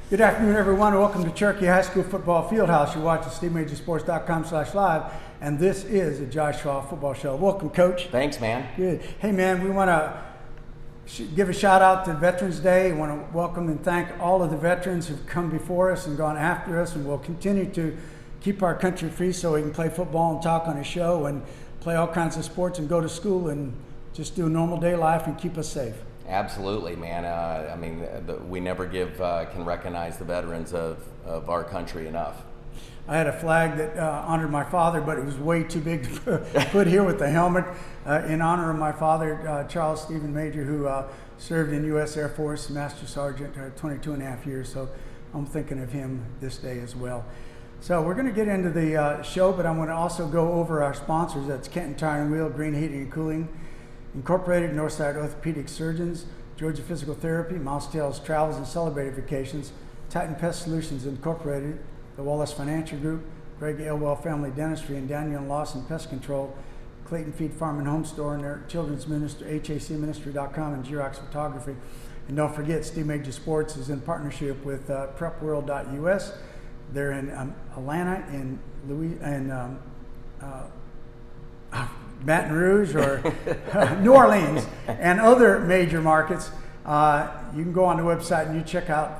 Good afternoon, everyone. Welcome to Cherokee High School Football Fieldhouse. You're watching SteveMajorSports.com/live, and this is the Josh Shaw Football Show. Welcome, Coach. Thanks, man. Good. Hey, man, we want to give a shout out to Veterans Day. We want to welcome and thank all of the veterans who've come before us and gone after us, and we'll continue to keep our country free so we can play football and talk on a show and play all kinds of sports and go to school and just do a normal day life and keep us safe. Absolutely, man. We never can recognize the veterans of our country enough. I had a flag that honored my father, but it was way too big to put here with the helmet in honor of my father, Charles Stephen Major, who served in U.S. Air Force, Master Sergeant, 22 and a half years. So I'm thinking of him this day as well. So we're going to get into the show, but I'm going to also go over our sponsors. That's Kenton Tire and Wheel, Green Heating and Cooling Incorporated, Northside Orthopedic Surgeons, Georgia Physical Therapy, Mouse Tales Travels and Celebrated Vacations, Titan Pest Solutions Incorporated, the Wallace Financial Group, Greg Elwell Family Dentistry, and Daniel Lawson Pest Control, Clayton Feed Farm and Home Store, and their children's ministry, HACministry.com, and Xerox Photography. And don't forget, Steve Major Sports is in partnership with PrepWorld.us. They're in Atlanta, in Baton Rouge, or New Orleans, and other major markets. You can go on the website and you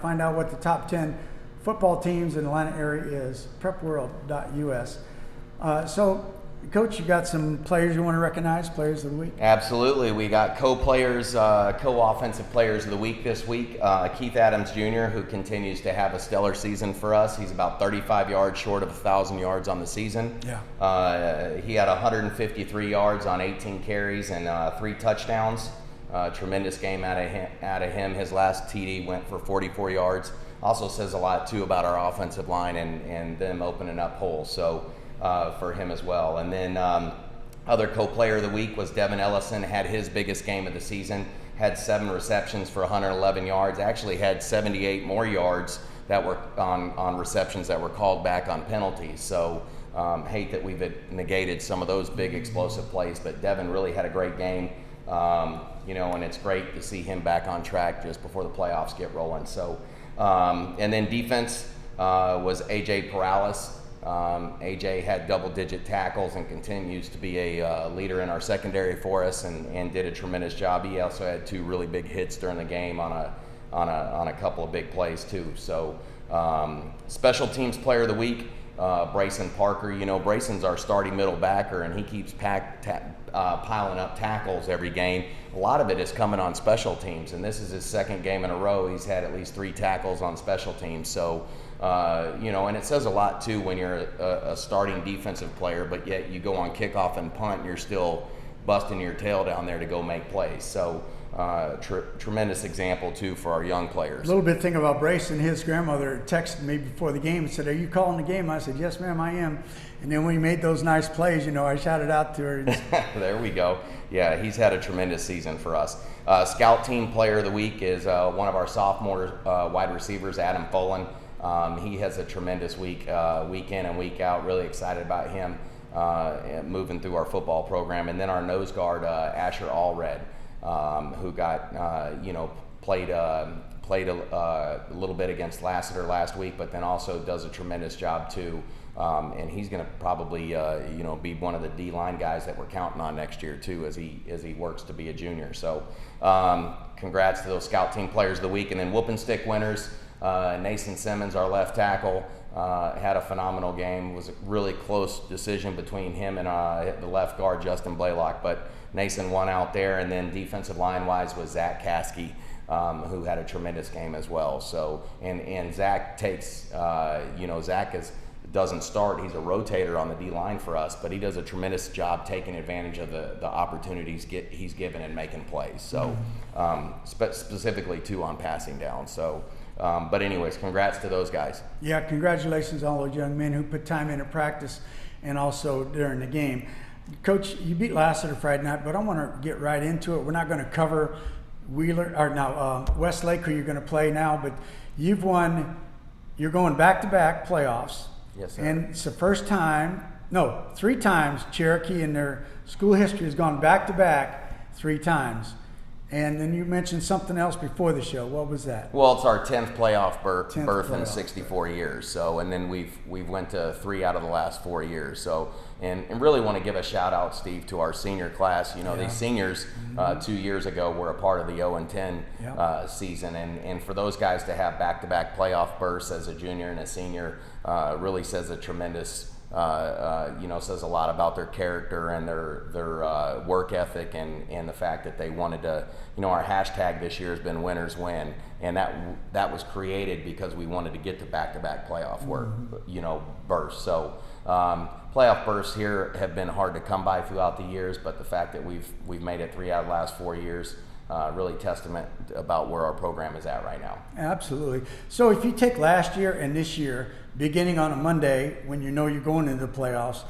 find out what the top 10 football teams in the Atlanta area is, prepworld.us. So, Coach, you got some players you want to recognize, players of the week? Absolutely. We got co-offensive players of the week this week. Keith Adams Jr., who continues to have a stellar season for us. He's about 35 yards short of 1,000 yards on the season. Yeah. He had 153 yards on 18 carries and 3 touchdowns. Tremendous game out of him. His last TD went for 44 yards. Also says a lot, too, about our offensive line and them opening up holes. So for him as well. And then other co-player of the week was Devin Ellison. Had his biggest game of the season, had 7 receptions for 111 yards, actually had 78 more yards that were on receptions that were called back on penalties. So hate that we've negated some of those big explosive plays, but Devin really had a great game. And it's great to see him back on track just before the playoffs get rolling. So and then defense was AJ Perales. AJ had double-digit tackles and continues to be a leader in our secondary for us, and did a tremendous job. He also had 2 really big hits during the game on a couple of big plays too. So special teams player of the week, Brayson Parker. Brayson's our starting middle backer, and he keeps piling up tackles every game. A lot of it is coming on special teams, and this is his 2nd game in a row. He's had at least 3 tackles on special teams. So and it says a lot too when you're a starting defensive player, but yet you go on kickoff and punt and you're still busting your tail down there to go make plays. So tremendous example too for our young players. A little bit thing about Brayson. His grandmother texted me before the game and said, "Are you calling the game?" I said, "Yes, ma'am, I am." And then when he made those nice plays, I shouted out to her. There we go. Yeah, he's had a tremendous season for us. Scout team player of the week is one of our sophomore wide receivers, Adam Folan. He has a tremendous week in and week out. Really excited about him moving through our football program. And then our nose guard, Asher Allred, who got played a little bit against Lassiter last week, but then also does a tremendous job too. And he's going to probably be one of the D-line guys that we're counting on next year too, as he works to be a junior. So congrats to those scout team players of the week. And then whooping stick winners. Nason Simmons, our left tackle, had a phenomenal game. It was a really close decision between him and the left guard, Justin Blaylock, but Nason won out there. And then defensive line-wise was Zach Caskey, who had a tremendous game as well. So, and Zach takes, Zach doesn't start. He's a rotator on the D-line for us, but he does a tremendous job taking advantage of the opportunities he's given and making plays. So specifically too on passing down. So. But anyways, congrats to those guys. Yeah, congratulations on all those young men who put time into practice and also during the game. Coach, you beat Lassiter Friday night, but I want to get right into it. We're not going to cover Westlake, who you're going to play now, but you've won. You're going back-to-back playoffs. Yes, sir. And it's the first time, 3 times Cherokee in their school history has gone back-to-back 3 times. And then you mentioned something else before the show. What was that? Well, it's our 10th playoff berth in playoff 64 years. So, and then we've went to 3 out of the last 4 years. So, and really want to give a shout out, Steve, to our senior class. You know, these seniors 2 years ago were a part of the 0-10 season, and for those guys to have back-to-back playoff berths as a junior and a senior really says a tremendous. Says a lot about their character and their work ethic and the fact that they wanted to, our hashtag this year has been winners win, and that was created because we wanted to get to back-to-back playoff bursts. So playoff bursts here have been hard to come by throughout the years, but the fact that we've made it 3 out of the last 4 years, really testament about where our program is at right now. Absolutely. So if you take last year and this year, beginning on a Monday when you know you're going into the playoffs,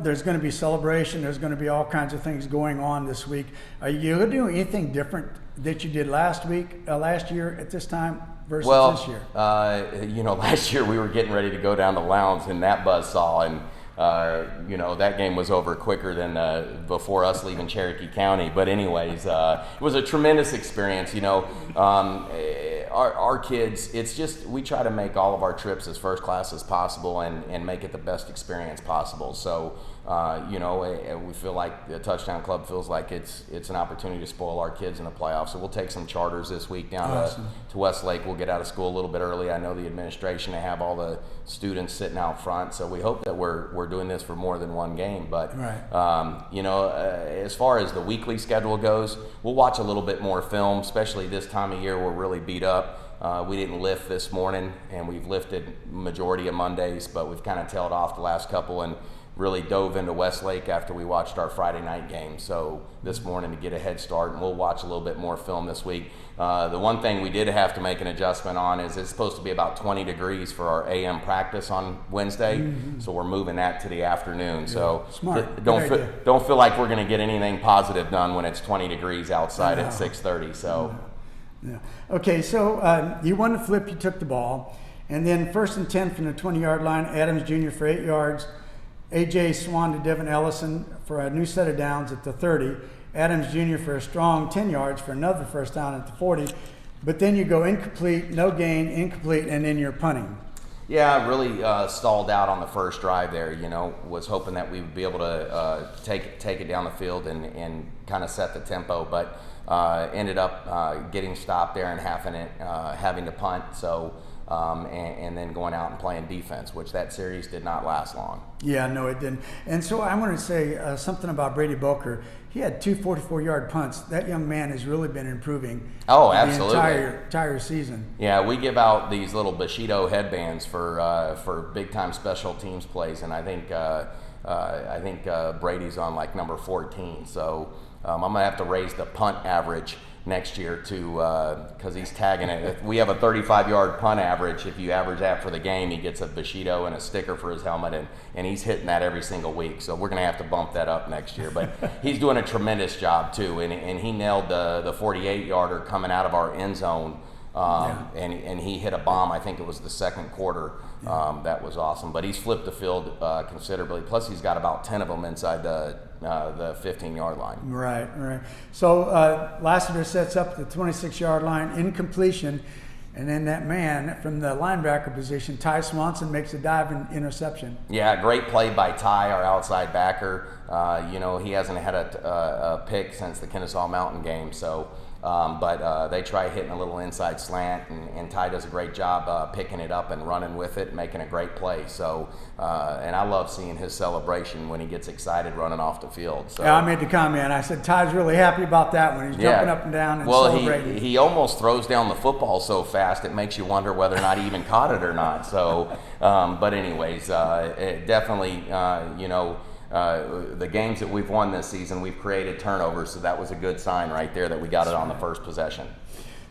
there's going to be celebration, there's going to be all kinds of things going on this week. Are you going to do anything different that you did last year at this time versus this year? Last year we were getting ready to go down to Lowndes in that buzzsaw, and that game was over quicker than before us leaving Cherokee County. But anyways, it was a tremendous experience. Our kids, it's just, we try to make all of our trips as first class as possible and make it the best experience possible. So, we feel like the Touchdown Club feels like it's an opportunity to spoil our kids in the playoffs. So we'll take some charters this week down to Westlake. We'll get out of school a little bit early. I know the administration, they have all the students sitting out front. So we hope that we're doing this for more than one game. But, as far as the weekly schedule goes, we'll watch a little bit more film, especially this time of year. We're really beat up. We didn't lift this morning, and we've lifted majority of Mondays, but we've kind of tailed off the last couple and really dove into Westlake after we watched our Friday night game. So this morning to get a head start, and we'll watch a little bit more film this week. The one thing we did have to make an adjustment on is it's supposed to be about 20 degrees for our AM practice on Wednesday, so we're moving that to the afternoon. Yeah. So smart. Don't feel like we're going to get anything positive done when it's 20 degrees outside at 6:30. So. Yeah. Okay, so you won the flip, you took the ball, and then 1st and 10 from the 20-yard line, Adams Jr. for 8 yards, A.J. Swan to Devin Ellison for a new set of downs at the 30, Adams Jr. for a strong 10 yards for another first down at the 40, but then you go incomplete, no gain, incomplete, and then you're punting. Yeah, really stalled out on the first drive there, was hoping that we would be able to take it down the field and kind of set the tempo, but ended up getting stopped there and having to punt. So and then going out and playing defense, which that series did not last long. Yeah, no, it didn't. And so I want to say something about Brady Boker. He had 2 44-yard punts. That young man has really been improving. Oh, absolutely. The entire season. Yeah, we give out these little Bushido headbands for big-time special teams plays, and I think Brady's on like number 14. So I'm going to have to raise the punt average next year because he's tagging it. We have a 35-yard punt average. If you average that for the game, he gets a Bushido and a sticker for his helmet, and he's hitting that every single week. So we're going to have to bump that up next year. But he's doing a tremendous job too, and he nailed the 48-yarder coming out of our end zone. And he hit a bomb. I think it was the second quarter. That was awesome. But he's flipped the field considerably. Plus, he's got about 10 of them inside the 15-yard line. Right. So Lassiter sets up the 26-yard line, incompletion, and then that man from the linebacker position, Ty Swanson, makes a dive and interception. Yeah, great play by Ty, our outside backer. He hasn't had a pick since the Kennesaw Mountain game, so. But they try hitting a little inside slant, and Ty does a great job picking it up and running with it, making a great play. So, and I love seeing his celebration when he gets excited running off the field. So, yeah, I made the comment. I said Ty's really happy about that when he's jumping up and down and celebrating. He almost throws down the football so fast it makes you wonder whether or not he even caught it or not. So, but anyways, it definitely, the games that we've won this season, we've created turnovers, so that was a good sign right there that we got it on the first possession.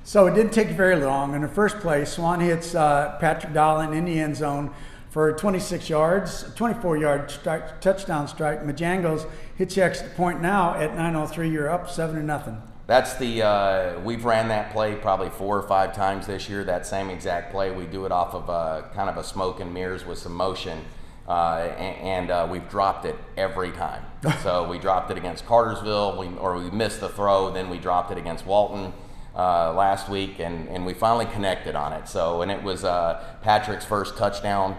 So it didn't take very long. In the first play, Swan hits Patrick Dolan in the end zone for 26 yards, 24-yard touchdown strike. Majangos hits the extra point now at 9:03. You're up 7-0. That's we've ran that play probably 4 or 5 times this year, that same exact play. We do it off of kind of a smoke and mirrors with some motion. and we've dropped it every time. So we dropped it against Cartersville, we missed the throw, then we dropped it against Walton last week, and we finally connected on it. And it was Patrick's first touchdown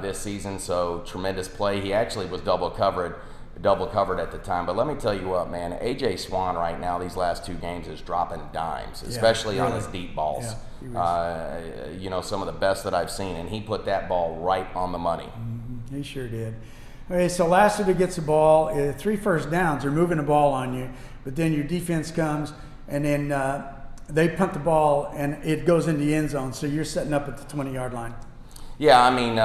this season, so tremendous play. He actually was double covered at the time. But let me tell you what, man, AJ Swan right now, these last 2 games, is dropping dimes, especially on his deep balls. Yeah, some of the best that I've seen, and he put that ball right on the money. Mm-hmm. He sure did. Okay, so Lassiter gets the ball, 3 first downs, they're moving the ball on you, but then your defense comes, and then they punt the ball, and it goes into the end zone, so you're setting up at the 20-yard line. Yeah, I mean,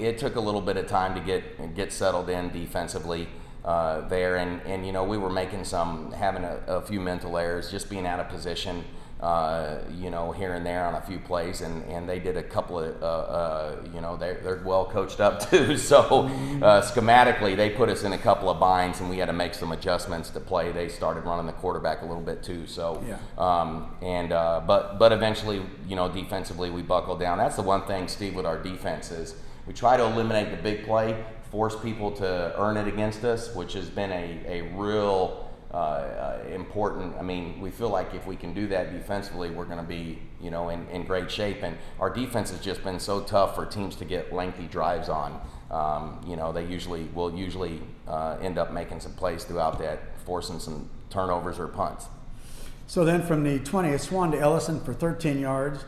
it took a little bit of time to get settled in defensively there, and we were having a few mental errors, just being out of position, here and there on a few plays, and they did a couple of, they're well coached up too. So schematically, they put us in a couple of binds, and we had to make some adjustments to play. They started running the quarterback a little bit too. So, yeah. But eventually, defensively, we buckled down. That's the one thing, Steve, with our defense is we try to eliminate the big play, force people to earn it against us, which has been a real important. I mean, we feel like if we can do that defensively, we're going to be, in great shape. And our defense has just been so tough for teams to get lengthy drives on. They will usually end up making some plays throughout that, forcing some turnovers or punts. So then from the 20, it's Swan to Ellison for 13 yards.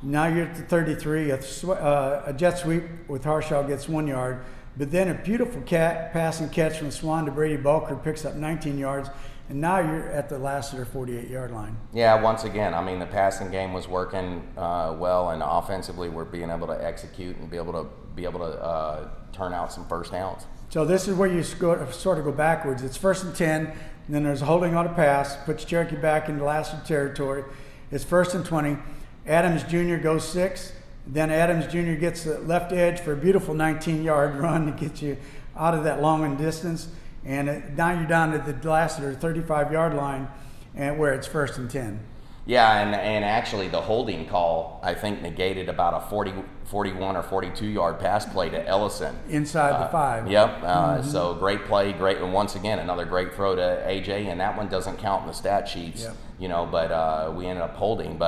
Now you're at the 33. A jet sweep with Harshaw gets 1 yard. But then a beautiful pass and catch from Swan to Brady Bulker picks up 19 yards. And now you're at the Lassiter 48-yard line. Yeah, once again, I mean, the passing game was working well, and offensively we're being able to execute and be able to turn out some first downs. So this is where you sort of go backwards. It's 1st and 10, and then there's a holding on a pass, puts Cherokee back into Lassiter territory. It's 1st and 20. Adams Jr. goes 6. Then Adams Jr. gets the left edge for a beautiful 19-yard run to get you out of that long distance. And now you're down to the Lassiter 35-yard line, and where it's 1st and 10. Yeah, and actually the holding call, I think, negated about a 41 or 42-yard pass play to Ellison. Inside the 5. Yep, so great play, and once again, another great throw to AJ, and that one doesn't count in the stat sheets, but we ended up holding,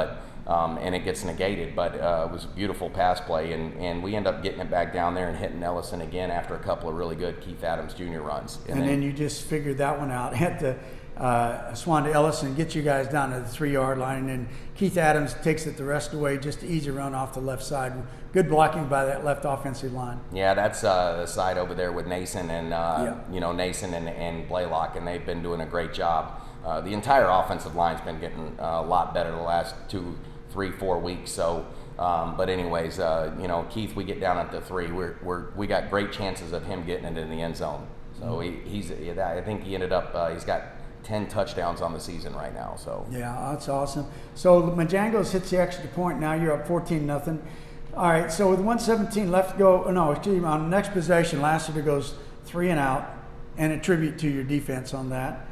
and it gets negated, but it was a beautiful pass play, and we end up getting it back down there and hitting Ellison again after a couple of really good Keith Adams Jr. runs. And then you just figured that one out. Had to Swan to Ellison, get you guys down to the 3-yard line, and Keith Adams takes it the rest of the way, just easy run off the left side. Good blocking by that left offensive line. Yeah, that's the side over there with Nason and Nason and Blaylock, and they've been doing a great job. The entire offensive line's been getting a lot better the last 2, 3, 4 weeks. So, but anyways, Keith, we get down at the 3. We got great chances of him getting it in the end zone. So I think he ended up. He's got 10 touchdowns on the season right now. So yeah, that's awesome. So Majangos hits the extra point. Now you're up 14-0. All right. So with 1:17 left to go, on the next possession, Lassiter goes 3 and out, and a tribute to your defense on that.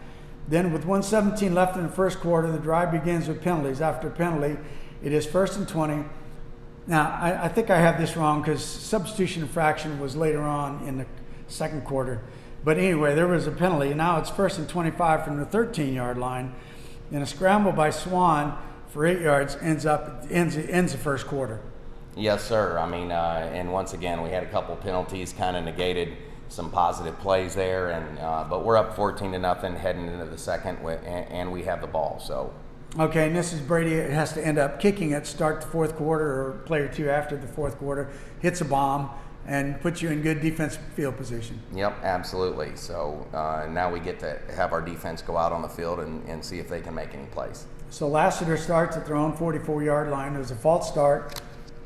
Then with 1:17 left in the first quarter, the drive begins with penalties. After a penalty, it is 1st and 20. Now, I think I have this wrong because substitution infraction was later on in the second quarter. But anyway, there was a penalty, and now it's 1st and 25 from the 13-yard line. And a scramble by Swan for 8 yards ends the first quarter. Yes, sir. I mean, and once again, we had a couple penalties, kind of negated some positive plays there, and but we're up 14-0 heading into the second, and we have the ball. So. Okay, and this is Brady. It has to end up kicking it, start the fourth quarter, or play or two after the fourth quarter, hits a bomb, and puts you in good defensive field position. Yep, absolutely. So now we get to have our defense go out on the field and see if they can make any plays. So Lassiter starts at their own 44-yard line. There's a false start.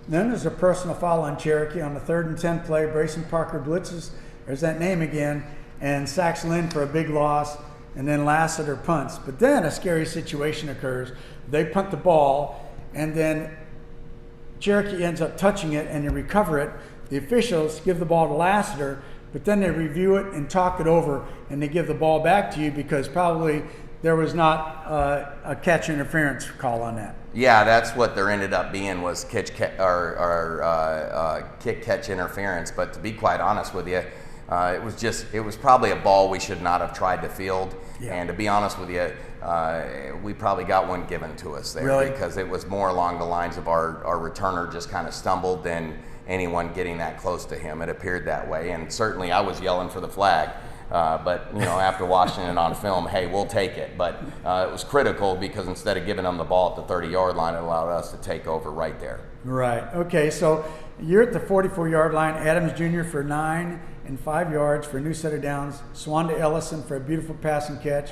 Then there's a personal foul on Cherokee on the 3rd and 10 play. Brayson Parker blitzes. There's that name again, and sacks Lynn for a big loss. And then Lassiter punts. But then a scary situation occurs. They punt the ball, and then Cherokee ends up touching it, and they recover it. The officials give the ball to Lassiter, but then they review it and talk it over, and they give the ball back to you because probably there was not a catch interference call on that. Yeah, that's what there ended up being, was kick catch interference. But to be quite honest with you, it was probably a ball we should not have tried to field. Yeah. And to be honest with you, we probably got one given to us there, really? Because it was more along the lines of our returner just kind of stumbled than anyone getting that close to him. It appeared that way, and certainly I was yelling for the flag. But after watching it on film, hey, we'll take it. But it was critical because instead of giving them the ball at the 30-yard line, it allowed us to take over right there. Right. Okay. So you're at the 44-yard line. Adams Jr. for 9 and 5 yards for a new set of downs. Swan to Ellison for a beautiful pass and catch,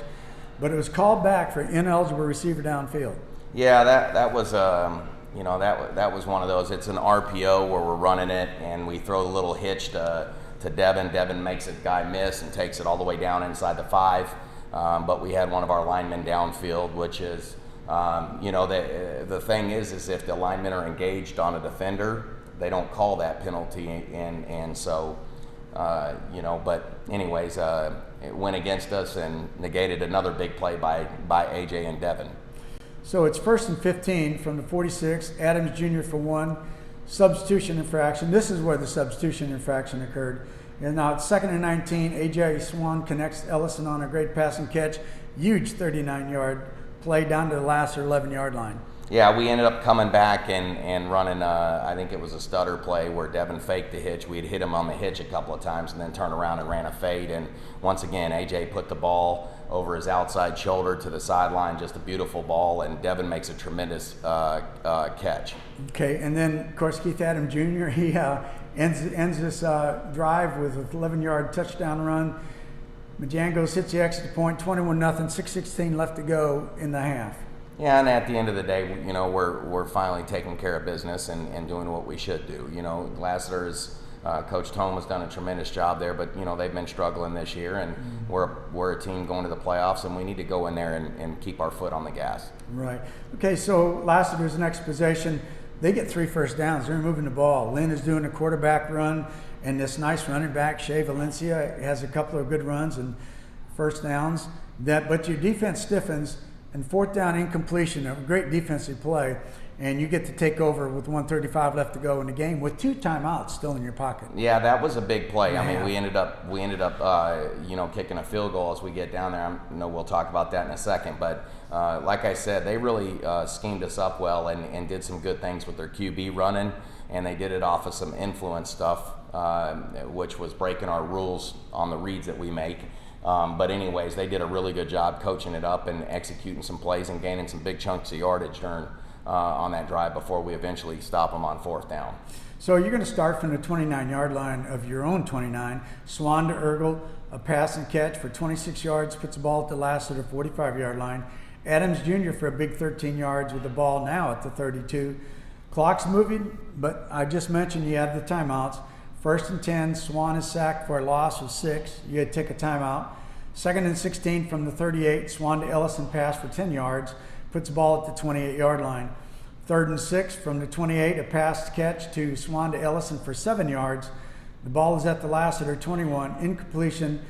but it was called back for ineligible receiver downfield. Yeah, that was that was one of those. It's an RPO where we're running it and we throw a little hitch to Devin. Devin makes a guy miss and takes it all the way down inside the 5. But we had one of our linemen downfield, which is, the thing is if the linemen are engaged on a defender, they don't call that penalty. And so, but anyways, it went against us and negated another big play by AJ and Devin. So it's 1st and 15 from the 46. Adams Jr. for 1. Substitution infraction. This is where the substitution infraction occurred. And now it's 2nd and 19. AJ Swan connects Ellison on a great pass and catch. Huge 39-yard play down to the last or 11-yard line. Yeah, we ended up coming back and running, I think it was a stutter play where Devin faked the hitch. We'd hit him on the hitch a couple of times and then turned around and ran a fade. And once again, AJ put the ball over his outside shoulder to the sideline, just a beautiful ball, and Devin makes a tremendous catch. Okay, and then, of course, Keith Adams Jr., he ends this drive with an 11-yard touchdown run. Majangos hits the exit point, 21-0, 6:16 left to go in the half. Yeah, and at the end of the day, we're finally taking care of business and doing what we should do. Lassiter's Coach Tome has done a tremendous job there, but they've been struggling this year, and we're a team going to the playoffs, and we need to go in there and keep our foot on the gas. Right. Okay, so Lassiter's next possession, they get 3 first downs. They're moving the ball. Lynn is doing a quarterback run, and this nice running back, Shea Valencia, has a couple of good runs and first downs. But your defense stiffens, and 4th down incompletion, a great defensive play, and you get to take over with 1:35 left to go in the game with 2 timeouts still in your pocket. Yeah, that was a big play. Yeah. I mean, we ended up kicking a field goal as we get down there. We'll talk about that in a second, but like I said, they really schemed us up well and did some good things with their QB running, and they did it off of some influence stuff, which was breaking our rules on the reads that we make. But anyways, they did a really good job coaching it up and executing some plays and gaining some big chunks of yardage during on that drive before we eventually stop them on 4th down. So you're going to start from the 29-yard line of your own 29. Swan to Ergel, a pass and catch for 26 yards, puts the ball at the last of the 45-yard line. Adams Jr. for a big 13 yards with the ball now at the 32. Clock's moving, but I just mentioned you had the timeouts. 1st and 10, Swan is sacked for a loss of 6. You had to take a timeout. 2nd and 16 from the 38, Swan to Ellison pass for 10 yards, puts the ball at the 28-yard line. 3rd and 6 from the 28, a pass catch to Swan to Ellison for 7 yards. The ball is at the last of their 21, incompletion,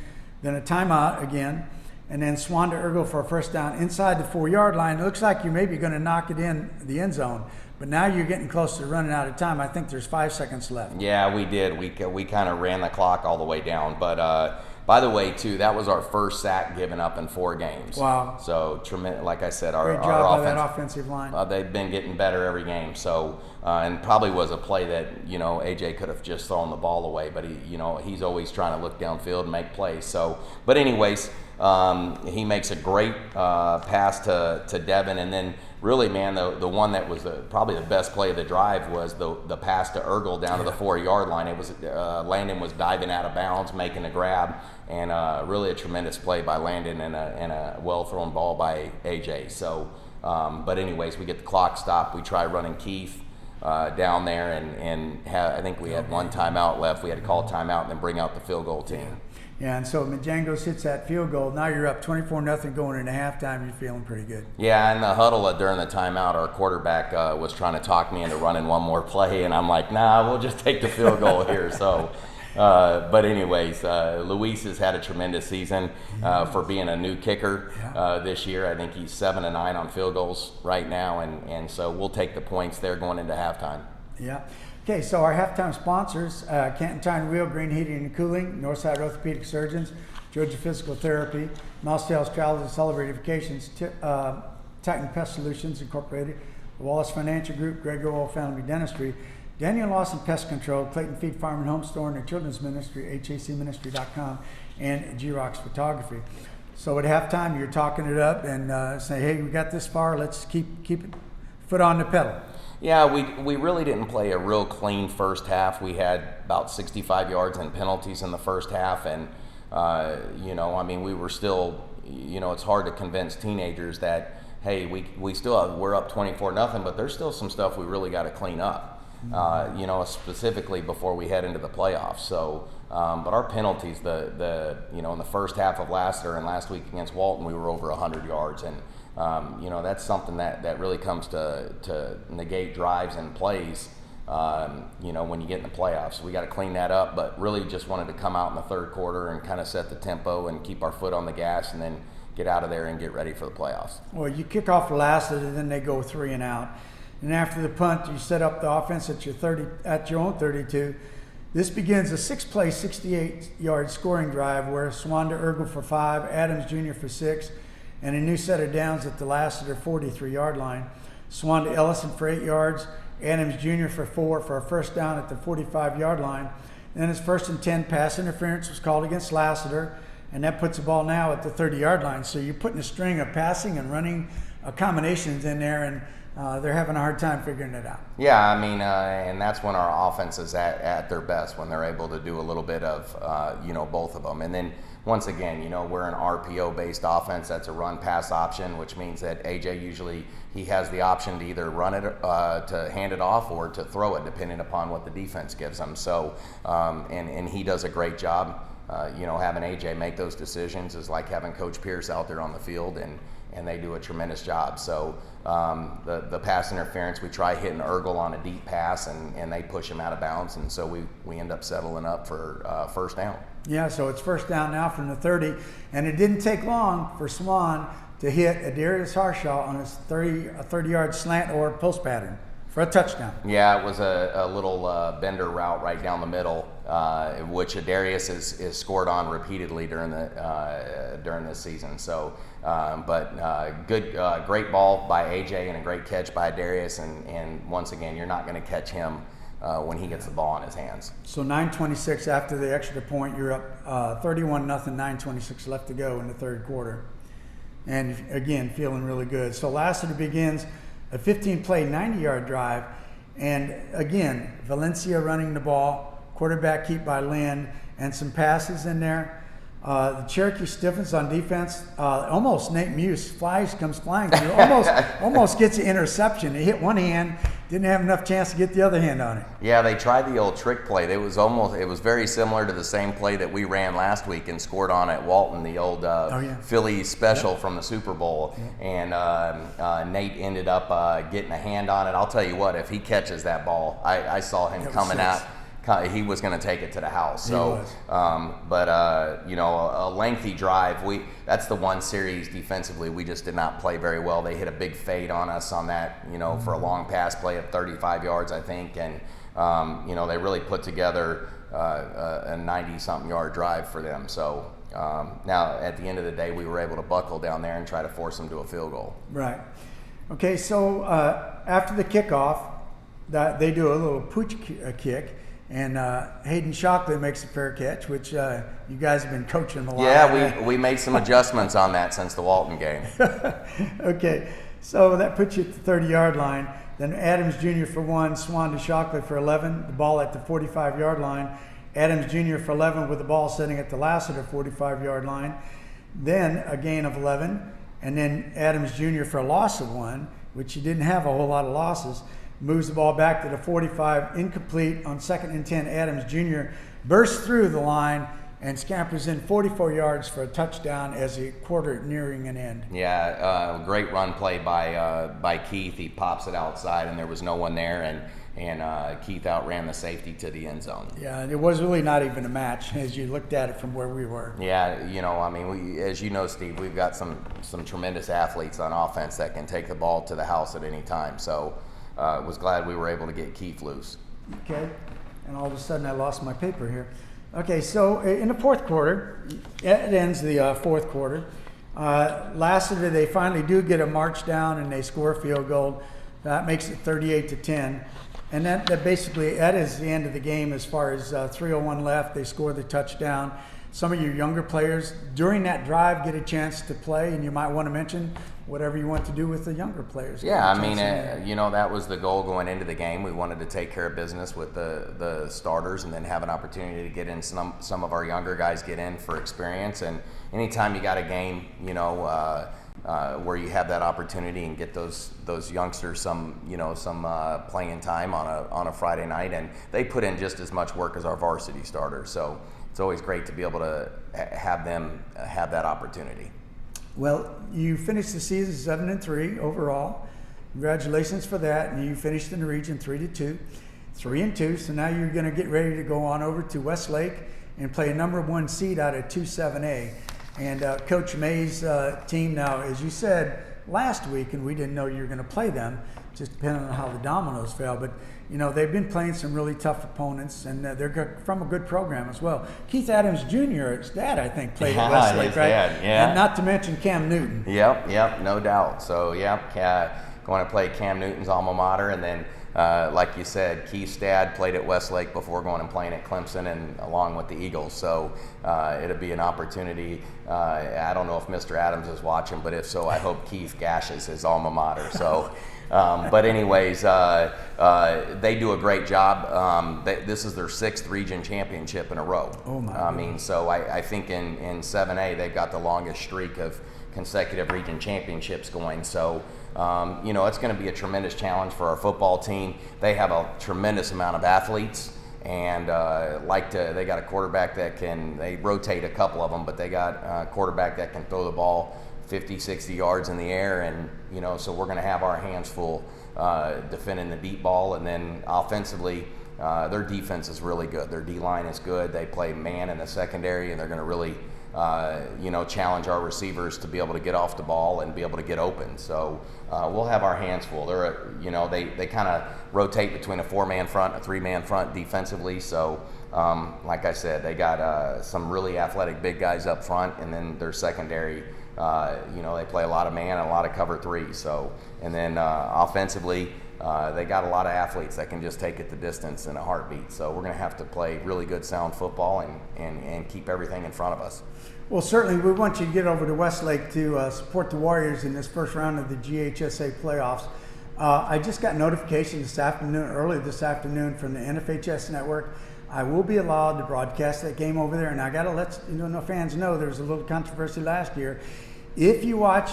then a timeout again, and then Swan to Ergel for a first down inside the 4-yard line. It looks like you're maybe going to knock it in the end zone, but now you're getting close to running out of time. I think there's 5 seconds left. Yeah, we did. We kind of ran the clock all the way down, but by the way, too, that was our first sack given up in 4 games. Wow. So, tremendous. Like I said, our great job by that offensive line. They've been getting better every game. So, and probably was a play that, AJ could have just thrown the ball away, but he's always trying to look downfield and make plays. So, but anyways, he makes a great pass to Devin, and then really, man, the one that was probably the best play of the drive was the pass to Ergel down to the 4-yard line. It was Landon was diving out of bounds, making a grab, and really a tremendous play by Landon and a well-thrown ball by AJ. So, but anyways, we get the clock stopped. We try running Keith down there, and I think we had 1 timeout left. We had to call timeout and then bring out the field goal team. Yeah, and so Majangos hits that field goal. Now you're up 24-0 going into halftime. You're feeling pretty good. Yeah, in the huddle during the timeout, our quarterback was trying to talk me into running one more play, and I'm like, nah, we'll just take the field goal here. So, But anyways, Luis has had a tremendous season for being a new kicker this year. I think he's 7-9 on field goals right now, and so we'll take the points there going into halftime. Yeah. Okay, so our halftime sponsors, Canton Tire and Wheel, Green Heating and Cooling, Northside Orthopedic Surgeons, Georgia Physical Therapy, Mouse Tales Travels and Celebrated Vacations, Titan Pest Solutions Incorporated, Wallace Financial Group, Greg Oil Family Dentistry, Daniel Lawson Pest Control, Clayton Feed Farm and Home Store, and the Children's Ministry, hacministry.com, and G-Rocks Photography. So at halftime, you're talking it up and say, hey, we got this far, let's keep it foot on the pedal. Yeah, we really didn't play a real clean first half. We had about 65 yards in penalties in the first half, and we were still, it's hard to convince teenagers that, hey, we're up 24-0, but there's still some stuff we really got to clean up, specifically before we head into the playoffs. So, but our penalties, in the first half of Lassiter and last week against Walton, we were over 100 yards, and that's something that really comes to negate drives and plays, when you get in the playoffs. We got to clean that up, but really just wanted to come out in the third quarter and kind of set the tempo and keep our foot on the gas and then get out of there and get ready for the playoffs. Well, you kick off the last, and then they go 3 and out. And after the punt, you set up the offense at your own 32. This begins a 6-play, 68-yard scoring drive where Swanda Ergel for 5, Adams Jr. for 6, and a new set of downs at the Lassiter 43-yard line. Swanda Ellison for 8 yards, Adams Jr. for 4 for a first down at the 45-yard line. Then his 1st and 10 pass interference was called against Lassiter, and that puts the ball now at the 30-yard line. So you're putting a string of passing and running combinations in there, and they're having a hard time figuring it out. Yeah, and that's when our offense is at their best, when they're able to do a little bit of, both of them. And then once again, we're an RPO-based offense. That's a run-pass option, which means that AJ usually he has the option to either run it, to hand it off, or to throw it, depending upon what the defense gives him. So, and he does a great job. Having AJ make those decisions is like having Coach Pierce out there on the field, and they do a tremendous job. So the pass interference, we try hitting Ergel on a deep pass, and they push him out of bounds, and so we end up settling up for first down. Yeah, so it's first down now from the 30, and it didn't take long for Swan to hit Adarius Harshaw on his 30-yard slant or post pattern for a touchdown. Yeah, it was a little bender route right down the middle, which Adarius is scored on repeatedly during this season. So, great ball by AJ and a great catch by Adarius, and once again, you're not going to catch him when he gets the ball in his hands. So 9:26 after the extra point, you're up 31-0, 9:26 left to go in the third quarter. And again, feeling really good. So Lassiter begins a 15-play, 90-yard drive. And again, Valencia running the ball, quarterback keep by Lynn, and some passes in there. The Cherokee stiffens on defense. Almost Nate Muse comes flying through, almost gets an interception. He hit one hand, didn't have enough chance to get the other hand on it. Yeah, they tried the old trick play. It was very similar to the same play that we ran last week and scored on at Walton, the old Philly special from the Super Bowl. Yeah. And Nate ended up getting a hand on it. I'll tell you what, if he catches that ball, I saw him coming out. He was going to take it to the house. So, a lengthy drive. That's the one series defensively we just did not play very well. They hit a big fade on us on that, for a long pass play of 35 yards, I think, and they really put together a 90-something yard drive for them. So now at the end of the day, we were able to buckle down there and try to force them to a field goal. Right. Okay. So after the kickoff, they do a little pooch kick. And Hayden Shockley makes a fair catch, which you guys have been coaching a lot. Yeah, we made some adjustments on that since the Walton game. Okay, so that puts you at the 30-yard line. Then Adams Jr. for 1, Swan to Shockley for 11, the ball at the 45-yard line. Adams Jr. for 11 with the ball sitting at the Lassiter 45-yard line. Then a gain of 11, and then Adams Jr. for a loss of 1, which he didn't have a whole lot of losses. Moves the ball back to the 45, incomplete on 2nd and 10. Adams Jr. bursts through the line and scampers in 44 yards for a touchdown as the quarter nearing an end. Yeah, great run play by Keith. He pops it outside, and there was no one there, Keith outran the safety to the end zone. Yeah, it was really not even a match as you looked at it from where we were. Yeah, I mean, as you know, Steve, we've got some tremendous athletes on offense that can take the ball to the house at any time. So was glad we were able to get Keith loose. Okay, and all of a sudden I lost my paper here. Okay, so in the fourth quarter, it ends the fourth quarter. Lassiter, they finally do get a march down and they score a field goal. That makes it 38-10. And that basically, that is the end of the game as far as 3:01 left. They score the touchdown. Some of your younger players during that drive get a chance to play, and you might want to mention whatever you want to do with the younger players. Yeah, I mean, that was the goal going into the game. We wanted to take care of business with the starters and then have an opportunity to get in some of our younger guys get in for experience. And anytime you got a game, where you have that opportunity and get those youngsters some playing time on a Friday night, and they put in just as much work as our varsity starters. So it's always great to be able to have them have that opportunity. Well, you finished the season 7-3 overall. Congratulations for that. And you finished in the region 3-2, 3-2. So now you're going to get ready to go on over to Westlake and play a number 1 seed out of 2-7A. And Coach May's team now, as you said last week, and we didn't know you were going to play them, just depending on how the dominoes fell. But, they've been playing some really tough opponents, and they're from a good program as well. Keith Adams Jr., his dad, I think, played at Westlake, right? Dad, yeah. And not to mention Cam Newton. Yep, no doubt. So, going to play Cam Newton's alma mater, and then like you said, Keith's dad played at Westlake before going and playing at Clemson and along with the Eagles. So it'll be an opportunity. I don't know if Mr. Adams is watching, but if so, I hope Keith gashes his alma mater. So, but anyways, they do a great job. This is their 6th region championship in a row. Oh my! I mean, so I think in 7A they've got the longest streak of consecutive region championships going. So. It's going to be a tremendous challenge for our football team. They have a tremendous amount of athletes, and they got a quarterback that they rotate a couple of them, but they got a quarterback that can throw the ball 50, 60 yards in the air, and so we're going to have our hands full defending the deep ball, and then offensively, their defense is really good. Their D-line is good. They play man in the secondary, and they're going to really challenge our receivers to be able to get off the ball and be able to get open. So we'll have our hands full. They kind of rotate between a 4-man front, a 3-man front defensively. So like I said, they got some really athletic big guys up front, and then their secondary, they play a lot of man and a lot of cover 3. So, and then offensively, they got a lot of athletes that can just take it the distance in a heartbeat. So we're going to have to play really good, sound football and keep everything in front of us. Well, certainly we want you to get over to Westlake to support the Warriors in this first round of the GHSA playoffs. I just got notification early this afternoon from the NFHS network. I will be allowed to broadcast that game over there, and I got to let the fans know there was a little controversy last year. If you watch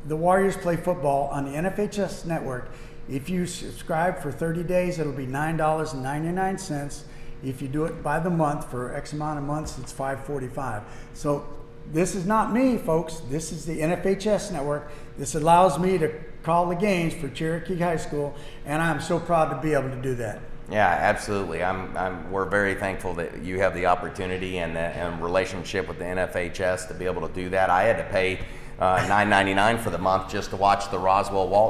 the Warriors play football on the NFHS network, if you subscribe for 30 days, it'll be $9.99. If you do it by the month for X amount of months, it's $5.45. So this is not me, folks. This is the NFHS network. This allows me to call the games for Cherokee High School, and I'm so proud to be able to do that. Yeah, absolutely. We're very thankful that you have the opportunity and relationship with the NFHS to be able to do that. I had to pay $9.99 for the month just to watch the Roswell Walton